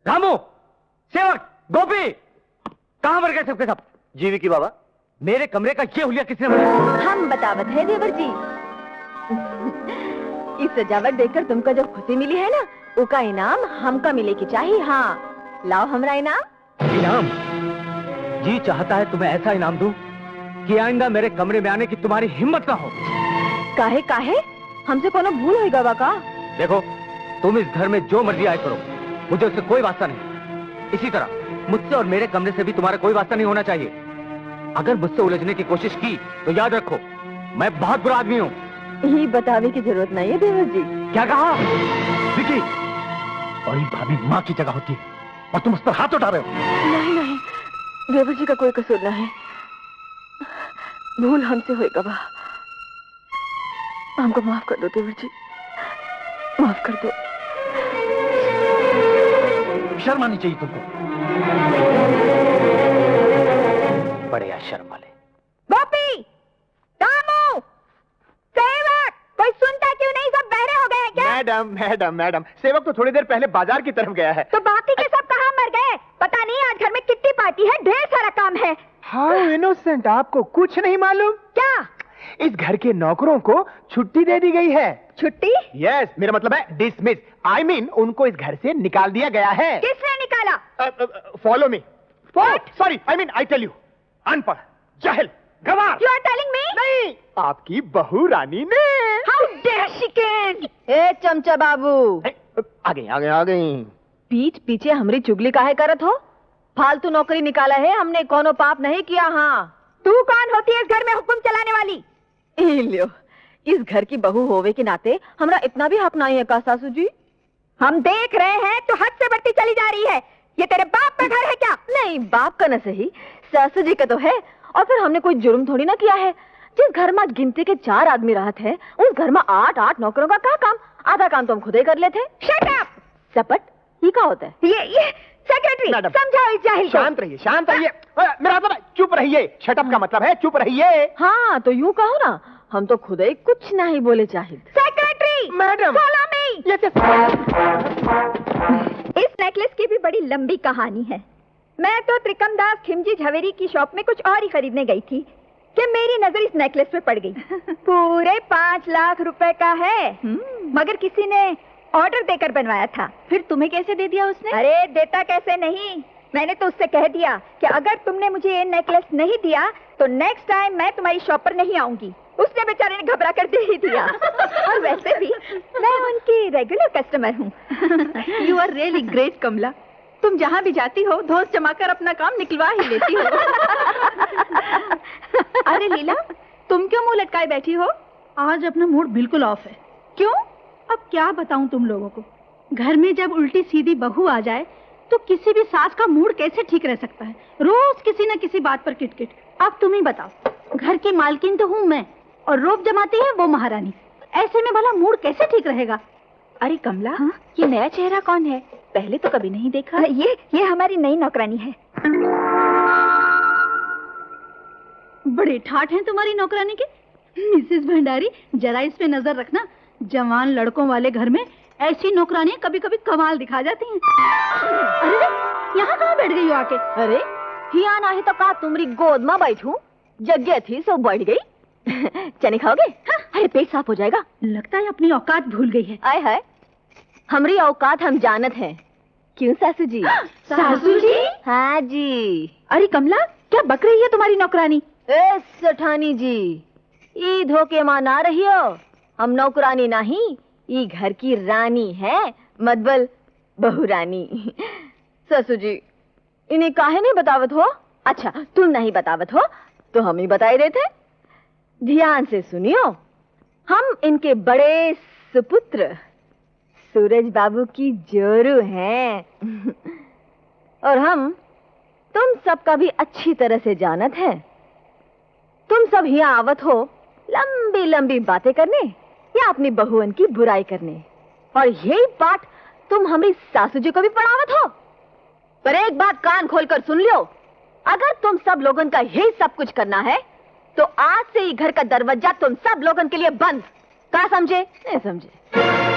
रामू, सेवक, गोपी, कहां मर गए सबके सब? जी विकी बाबा। मेरे कमरे का ये हुलिया किसने बनाया? हम बतावत है देवर जी। इस सजावट देखकर तुमको जो खुशी मिली है ना, उसका इनाम हमका मिले की चाहिए। हाँ, लाओ हमरा इनाम। इनाम? जी चाहता है तुम्हें ऐसा इनाम दूं कि आइंदा मेरे कमरे में आने की तुम्हारी हिम्मत ना हो। काहे काहे? हमसे कोनो भूल हुई गवा का? देखो, तुम इस घर में जो मर्जी आए करो, मुझे उससे कोई वास्ता नहीं। इसी तरह मुझसे और मेरे कमरे से भी तुम्हारा कोई वास्ता नहीं होना चाहिए। अगर मुझसे उलझने की कोशिश की तो याद रखो, मैं बहुत बुरा आदमी हूँ। ये बताने की जरूरत नहीं है देवर जी। क्या कहा? विकी, और ये भाभी माँ की जगह होती है और तुम उस पर हाथ उठा रहे हो। नहीं नहीं, देवर जी का कोई कसूर न है, भूल हमसे हुई गवा। हमको माफ कर दो देवर जी, माफ कर दो। शर्म आनी चाहिए तुमको। बड़े शर्म वाले। गोपी, रामू, सेवक, कोई सुनता क्यों नहीं? सब बहरे हो गए हैं क्या? मैडम मैडम मैडम, सेवक तो थोड़ी देर पहले बाजार की तरफ गया है। तो बाकी के सब कहाँ मर गए? पता नहीं, आज घर में किट्टी पार्टी है, ढेर सारा काम है। हाउ इनोसेंट, आपको कुछ नहीं मालूम? क्या? इस घर के नौकरों को छुट्टी दे दी गई है। छुट्टी? यस, मेरा मतलब है डिसमिस। आई मीन उनको इस घर से निकाल दिया गया है। किसने निकाला? Follow me. What? Sorry, I mean I tell you, अनपढ़, जाहिल, गवार। You are telling me? नहीं, आपकी बहू रानी ने। How dare she can? ए चमचा बाबू, आ गई। पीठ पीछे हमरी चुगली काहे करत हो? फालतू नौकरी निकाला है हमने, कोनो पाप नहीं किया। हाँ, तू कौन होती है इस घर में हुक्म चलाने वाली? लो, इस घर की बहू होवे के नाते हमरा इतना भी हक नहीं है का सासू जी? हम देख रहे हैं तो हद से बढ़ती चली जा रही है। ये तेरे बाप का घर है क्या? नहीं, बाप का न सही, सासू जी का तो है। और फिर हमने कोई जुर्म थोड़ी ना किया है। जिस घर में गिनती के 4 आदमी रहते हैं, उस घर में 8 नौकरों का क्या काम? आधा काम तो हम खुद ही कर लेते। Shut up! सपट, ये क्या होता है? ये सेक्रेटरी, समझाओ इस जाहिल को। शांत रहिए, शांत रहिए। मेरा मतलब चुप रहिए। शटअप का मतलब है चुप रहिए। हाँ, तो यूं कहो ना, हम तो खुद ही कुछ नहीं बोले जाहिल। Secretary, madam, follow me. इस नेकलेस की भी बड़ी लंबी कहानी है। मैं तो त्रिकमदास खिमजी झवेरी की शॉप में कुछ और ही खरीदने गई थी कि मेरी नजर इस नेकलेस पे पड़ गई। पूरे 5 लाख रुपए का है, मगर किसी ने ऑर्डर देकर बनवाया था। फिर तुम्हें कैसे दे दिया उसने? अरे देता कैसे नहीं, मैंने तो उससे कह दिया कि अगर तुमने मुझे ये नेकलेस नहीं दिया तो नेक्स्ट टाइम मैं तुम्हारी शॉप पर नहीं आऊंगी। उसने बेचारे ने घबरा कर दे ही दिया। और वैसे भी मैं उनकी रेगुलर कस्टमर हूँ। यू आर रियली ग्रेट कमला, तुम जहाँ भी जाती हो धोस जमाकर अपना काम निकलवा ही लेती हो। अरे लीला, तुम क्यों मुंह लटकाए बैठी हो? आज अपना मूड बिल्कुल ऑफ है। क्यों? अब क्या बताऊं तुम लोगों को, घर में जब उल्टी सीधी बहू आ जाए तो किसी भी सास का मूड कैसे ठीक रह सकता है? रोज किसी न किसी बात पर किटकिट। अब तुम ही बताओ, घर की मालकिन तो हूँ मैं और रोब जमाती है वो महारानी। ऐसे में भला मूड कैसे ठीक रहेगा? अरे कमला, हाँ? ये नया चेहरा कौन है? पहले तो कभी नहीं देखा। ये हमारी नई नौकरानी है। बड़े ठाठ हैं तुम्हारी नौकरानी के। मिसेस भंडारी, जरा इस पे नजर रखना। जवान लड़कों वाले घर में ऐसी नौकरानियां कभी कभी कमाल दिखा जाती हैं। अरे यहाँ कहाँ बैठ गई हो आके? अरे हिया नहीं तो का तुम्हारी गोद में बैठूं? जगह थी सो बैठ गई। चने खाओगे? हाँ? अरे पेट साफ हो जाएगा। लगता है अपनी औकात भूल गई है। आए हाय, हमारी औकात हम जानत हैं। क्यों सासू जी? सासू जी? हाँ जी। अरे कमला, क्या बक रही है तुम्हारी नौकरानी? ए सेठानी जी, ई धोखे मां ना रही हो। हम नौकरानी नहीं, ई घर की रानी है, मतबल बहू रानी। ससु जी, इन्हें काहे नहीं बतावत हो? अच्छा, तुम नहीं बतावत हो तो हम ही बताए देते। ध्यान से सुनियो, हम इनके बड़े सुपुत्र सूरज बाबू की जोरू हैं। और हम तुम सबका भी अच्छी तरह से जानत है। तुम सब यहाँ आवत हो लंबी लंबी बातें करने या अपनी बहुअन की बुराई करने, और यही बात तुम हमारी सासू जी को भी पढ़ावत हो। पर एक बात कान खोलकर सुन लियो, अगर तुम सब लोगन का यही सब कुछ करना है तो आज से ही घर का दरवाजा तुम सब लोगन के लिए बंद। क्या समझे? नहीं समझे?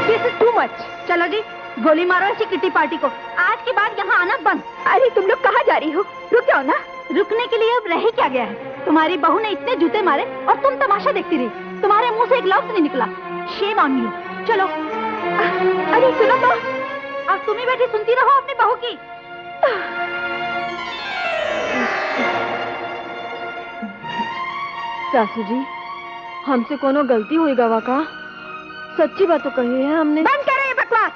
This is too much. चलो जी, गोली मारो ऐसी किट्टी पार्टी को। आज के बाद यहाँ आना बंद। अरे तुम लोग कहाँ जा रही हो? रुक जाओ ना। रुकने के लिए अब रह क्या गया है? तुम्हारी बहू ने इतने जूते मारे और तुम तमाशा देखती रही। तुम्हारे मुंह से एक लफ्ज नहीं निकला। Shame on you. चलो। अरे सुनो तो। अब तुम ही बैठी सुनती रहो अपनी बहू की। सासू जी, हमसे कोनो गलती हुई गवा का? सच्ची बात तो कही है हमने। बंद करो ये बकवास।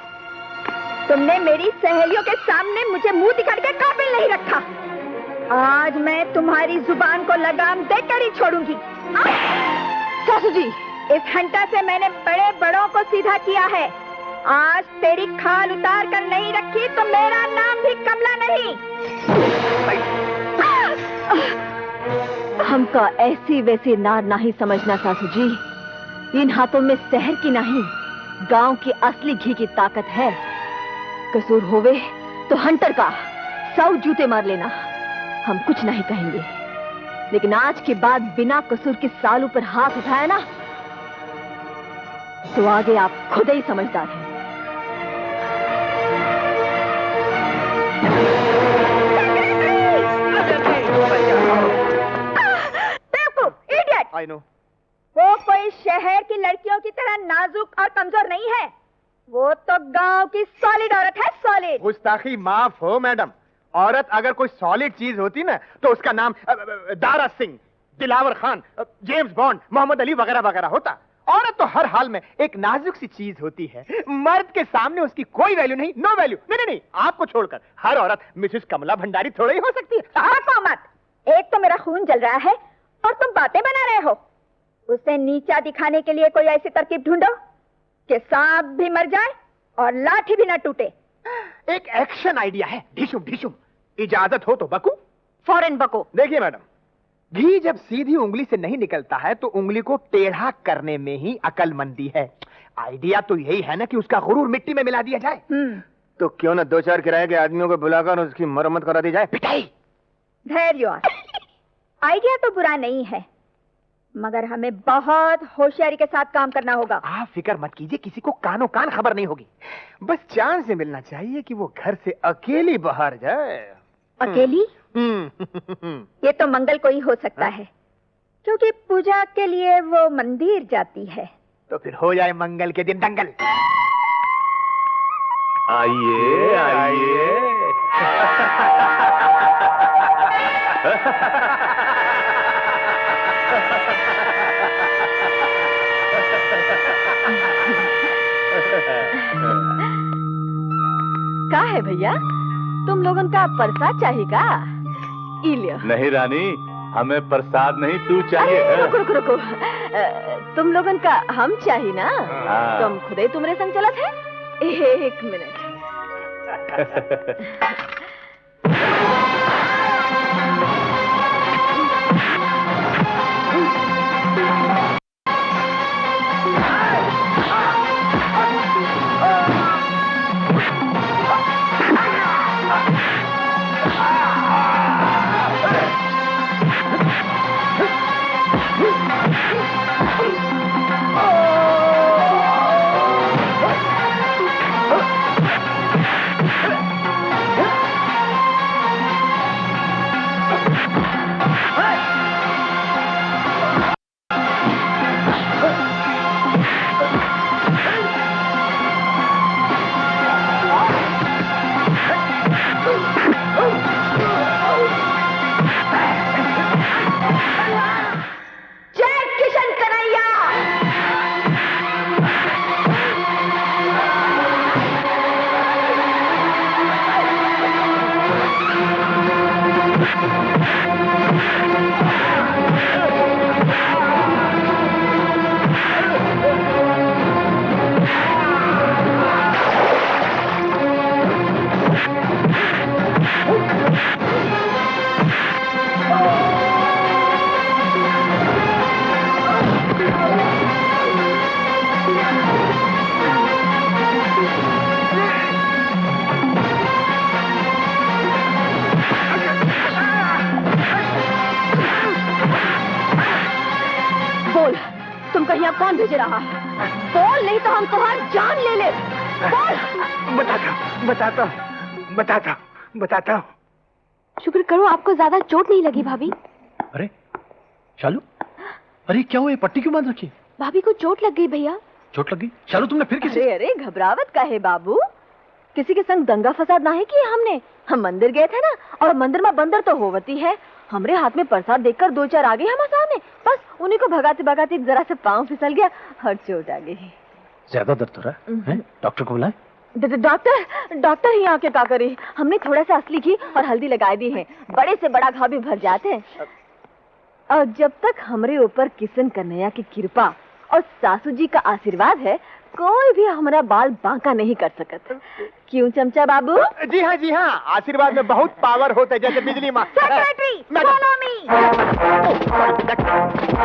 तुमने मेरी सहेलियों के सामने मुझे मुंह दिखाने के काबिल नहीं रखा। आज मैं तुम्हारी जुबान को लगाम देकर ही छोड़ूंगी। सासू जी, इस घंटा से मैंने बड़े बड़ों को सीधा किया है। आज तेरी खाल उतार कर नहीं रखी तो मेरा नाम भी कमला नहीं। हमका ऐसी वैसी नार नहीं समझना सासू जी। इन हाथों में शहर की नहीं, गांव की असली घी की ताकत है। कसूर होवे तो हंटर का 100 जूते मार लेना, हम कुछ नहीं कहेंगे। लेकिन आज के बाद बिना कसूर की सालू पर हाथ उठाया ना, तो आगे आप खुद ही समझदार हैं। I know. वो कोई शहर की लड़कियों की तरह नाजुक और कमजोर नहीं है। वो तो गांव की सॉलिड औरत है, सॉलिड। गुस्ताखी माफ हो मैडम। औरत अगर कोई सॉलिड चीज होती ना तो उसका नाम दारा सिंह, दिलावर खान, जेम्स बॉन्ड, मोहम्मद अली वगैरह वगैरह होता। औरत तो हर हाल में एक नाजुक सी चीज होती है। मर्द के सामने उसकी कोई वैल्यू नहीं, नो वैल्यू। नहीं नहीं, आपको छोड़कर हर औरत मिसेस कमला भंडारी थोड़ा ही हो सकती है। हाँ मत। एक तो मेरा खून जल रहा है और तुम बातें बना रहे हो। उसे नीचा दिखाने के लिए कोई ऐसी तरकीब ढूंढो कि सांप भी मर जाए और लाठी भी न टूटे। एक एक्शन आइडिया है। ढिशुम ढिशुम। इजाजत हो तो बकू। फौरन बको। देखिए मैडम, घी जब सीधी उंगली से नहीं निकलता है तो उंगली को टेढ़ा करने में ही अकलमंदी है। आइडिया तो यही है ना कि उसका गुरूर मिट्टी में मिला दिया जाए। तो क्यों ना 2-4 किराए के आदमियों को बुलाकर उसकी मरम्मत करा दी जाए। पिटाई। धैर्य। आइडिया तो बुरा नहीं है, मगर हमें बहुत होशियारी के साथ काम करना होगा। आप फिक्र मत कीजिए, किसी को कानो कान खबर नहीं होगी। बस चांद से मिलना चाहिए कि वो घर से अकेली बाहर जाए। अकेली? ये तो मंगल को ही हो सकता है, क्योंकि पूजा के लिए वो मंदिर जाती है। तो फिर हो जाए मंगल के दिन दंगल। आइए आइए। का है भैया, तुम लोगन का प्रसाद चाहिए का? ई लियो। नहीं रानी, हमें प्रसाद नहीं, तू चाहिए। अरे रुको रुको रुको, तुम लोगन का हम चाहिए ना? हाँ। तुम खुद ही तुम्हारे संग चला थे। 1 मिनट। कौन भेज रहा? बोल, नहीं तो हम तुम्हारी जान ले ले। बताता हूँ। शुक्र करो आपको ज्यादा चोट नहीं लगी भाभी। अरे शालू, अरे क्या हुआ, ये पट्टी क्यों बांध रखी? भाभी को चोट लग गई भैया। चोट लगी? शालू तुमने फिर किसी? अरे अरे घबरावत का है बाबू, किसी के संग दंगा फसाद ना है किया हमने। हम मंदिर गए थे ना, और मंदिर में बंदर तो होवती है। हमरे हाथ में प्रसाद देखकर 2-4 आ गए हम सामने, बस उन्हीं को भगाते भगाते जरा से पाँव फिसल गया और चोट आ गई। ज्यादा दर्द हो रहा है? डॉक्टर को बुलाएं? डॉक्टर ही आके क्या करे, हमने थोड़ा सा असली घी और हल्दी लगाई दी है, बड़े से बड़ा घाव भी भर जाते हैं। और जब तक हमरे ऊपर किशन कन्हैया की कृपा और सासू जी का आशीर्वाद है, कोई भी हमारा बाल बांका नहीं कर सकत। क्यों चमचा बाबू? जी हाँ, आशीर्वाद में बहुत पावर होता है, जैसे बिजली माँ। Secretary, madam,